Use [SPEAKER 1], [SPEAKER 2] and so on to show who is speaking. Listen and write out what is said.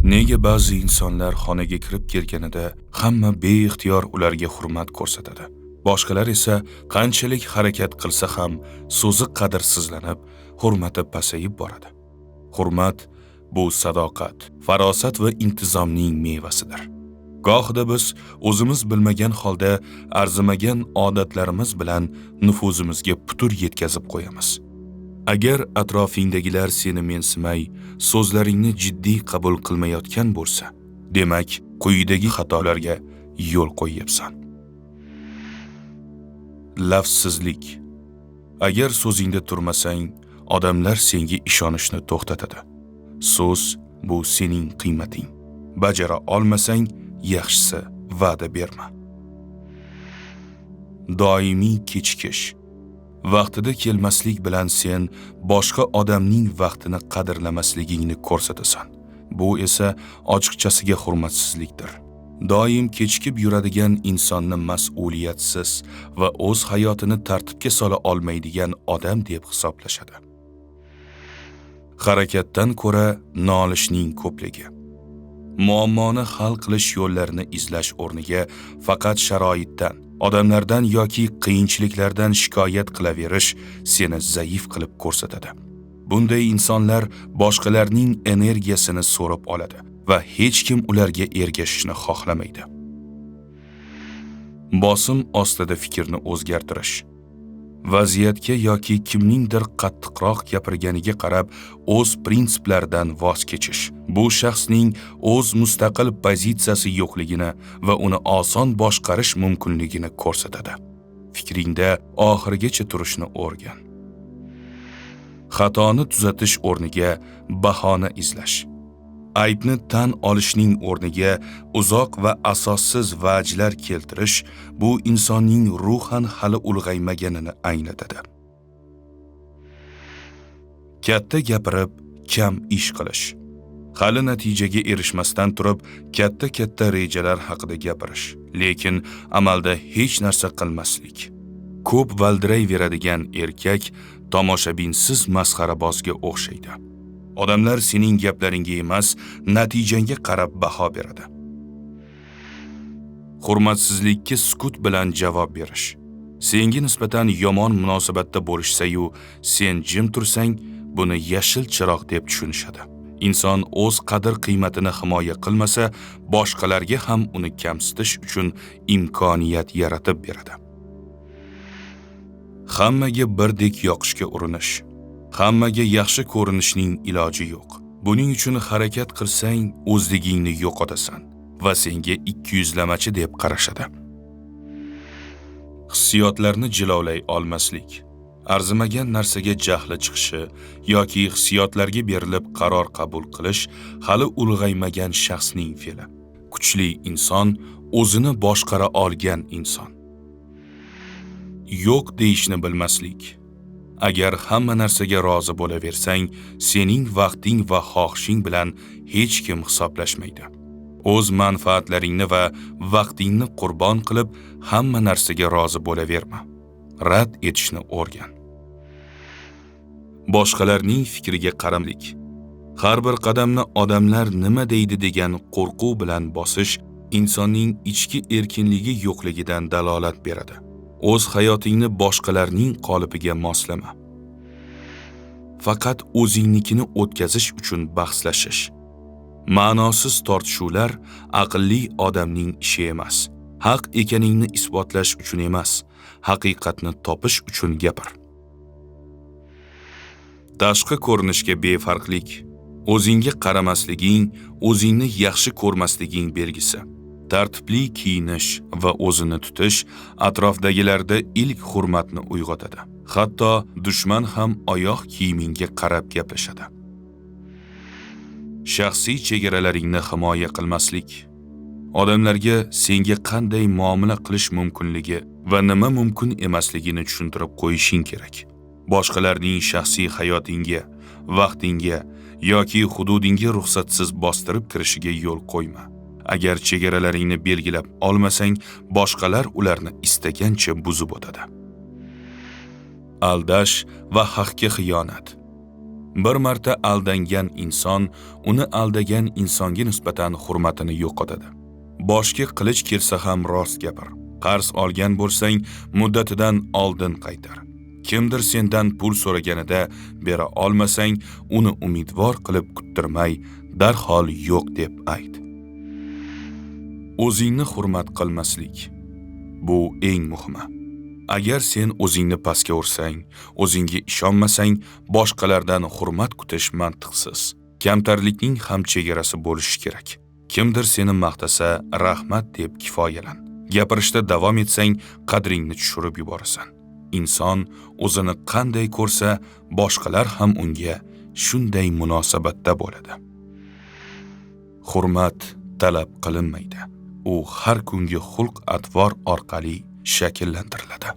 [SPEAKER 1] Nega ba'zi insonlar xonaga kirib kelganida hamma beixtiyor ularga hurmat ko'rsatadi. Boshqalar esa qanchalik harakat qilsa ham so'zi qadrsizlanib, hurmati pasayib boradi. Hurmat bu sadoqat, farosat va intizomning mevasidir. Gohida biz o'zimiz bilmagan holda arzimagan odatlarimiz bilan nufuzimizga putur yetkazib qo'yamiz. Agar atrofingdagilar seni mensimay, so'zlaringni jiddiy qabul qilmayotgan bo'lsa, demak, quyidagi xatolarga yo'l qo'yyapsan. Lafsizlik. Agar so'zingda turmasang, odamlar senga ishonishni to'xtatadi. So'z bu sening qiymating. Bajara olmasang, yaxshisi va'da berma. Doimiy kechikish. Vaqtida kelmaslik bilan sen boshqa odamning vaqtini qadrlamasligingni ko'rsatasan. Bu esa ochiqchasiga hurmatsizlikdir. Doim kechikib yuradigan insonni mas'uliyatsiz va o'z hayotini tartibga sola olmaydigan odam deb hisoblashadi. Harakatdan ko'ra nolishning ko'pligi. Muammoni hal qilish yo'llarini izlash o'rniga faqat sharoitdan, odamlardan yoki qiyinchiliklardan shikoyat qilaverish seni zaif qilib ko'rsatadi. Bunday insonlar boshqalarning energiyasini so'rib oladi va hech kim ularga ergashishni xohlamaydi. Bosim ostida fikrni o'zgartirish. Vaziyatga yoki kimningdir qattiqroq gapirganiga qarab o'z prinsiplaridan voz kechish. Bu shaxsning o'z mustaqil pozitsiyasi yo'qligini va uni oson boshqarish mumkinligini ko'rsatadi. Fikringda oxirigacha turishni o'rgan. Xatoni tuzatish o'rniga bahona izlash. Aybni tan olishning o'rniga uzoq va asossiz vajlar keltirish bu insonning ruhan hali ulg'aymaganini anglatadi. Katta gapirib, kam ish qilish. Hali natijaga erishmasdan turib, katta rejalar haqida gapirish, lekin amalda hech narsa qilmaslik. Ko'p valdirayveradigan erkak tomoshabinsiz masxarabozga o'xshaydi. Odamlar sening gaplaringga emas, natijangga qarab baho beradi. Hurmatsizlikka sukut bilan javob berish. Senga nisbatan yomon munosabatda bo'lishsa-yu, sen jim tursang, buni yashil chiroq deb tushunishadi. Inson o'z qadr-qiymatini himoya qilmasa, boshqalarga ham uni kamsitish uchun imkoniyat yaratib beradi. Hammaga birdek yoqishga urinish. Hammaga yaxshi ko'rinishning iloji yo'q. Buning uchun harakat qilsang, o'zligingni yo'qotasan va senga 200lamachi deb qarashadi. Hissiyotlarni jilovlay olmaslik. Arzimagan narsaga jahli chiqishi yoki hissiyotlarga berilib qaror qabul qilish hali ulg'aymagan shaxsning fe'li. Kuchli inson o'zini boshqara olgan inson. Yo'q deyishni bilmaslik. Agar hamma narsaga rozi bo'laversang, sening vaqting va xohishing bilan hech kim hisoblashmaydi. O'z manfaatlaringni va vaqtingni qurbon qilib, hamma narsaga rozi bo'laverma. Rad etishni o'rgan. Boshqalarning fikriga qaramlik. Har bir qadamni odamlar nima deydi degan qo'rquv bilan bosish insonning ichki erkinligi yo'qligidan dalolat beradi. O'z hayotingni boshqalarning qolipiga moslama. Faqat o'zingnikini o'tkazish uchun bahslashish. Ma'nosiz tortishuvlar aqlli odamning ishi emas. Haq ekaningni isbotlash uchun emas, haqiqatni topish uchun gapir. Tashqi ko'rinishga befarqlik. O'zingga qaramasliging, o'zingni yaxshi ko'rmasliging belgisi. Tartibli kiyinish va o'zini tutish atrofdagilarda ilk hurmatni uyg'otadi. Hatto dushman ham oyoq kiyimingga qarab gaplashadi. Shaxsiy chegaralaringni himoya qilmaslik. Odamlarga senga qanday muomala qilish mumkinligi va nima mumkin emasligini tushuntirib qo'yishing kerak. Boshqalarning shaxsiy hayotingga, vaqtingga yoki hududingga ruxsatsiz bostirib kirishiga yo'l qo'yma. Agar chegaralaringni belgilab olmasang, boshqalar ularni istagancha buzib o'tadi. Aldash va haqga xiyonat. Bir marta aldangan inson uni aldagan insonga nisbatan hurmatini yo'qotadi. Boshga qilich kelsa ham rost gapir. Qarz olgan bo'lsang, muddatidan oldin qaytar. Kimdir sendan pul so'raganida bera olmasang, uni umidvor qilib kuttirmay, darhol yo'q deb ayt. O'zingni hurmat qilmaslik bu eng muhimi. Agar sen o'zingni pastga ursang, o'zingga ishonmasang, boshqalardan hurmat kutish mantiqsiz. Kamtarlikning ham chegarasi bo'lishi kerak. Kimdir seni maqtasa, rahmat deb kifoyalan. Gapirishda davom etsang, qadringni tushirib yuborasan. Inson o'zini qanday ko'rsa, boshqalar ham unga shunday munosabatda bo'ladi. Hurmat talab qilinmaydi. U har kungi xulq-atvor orqali shakllantiriladi.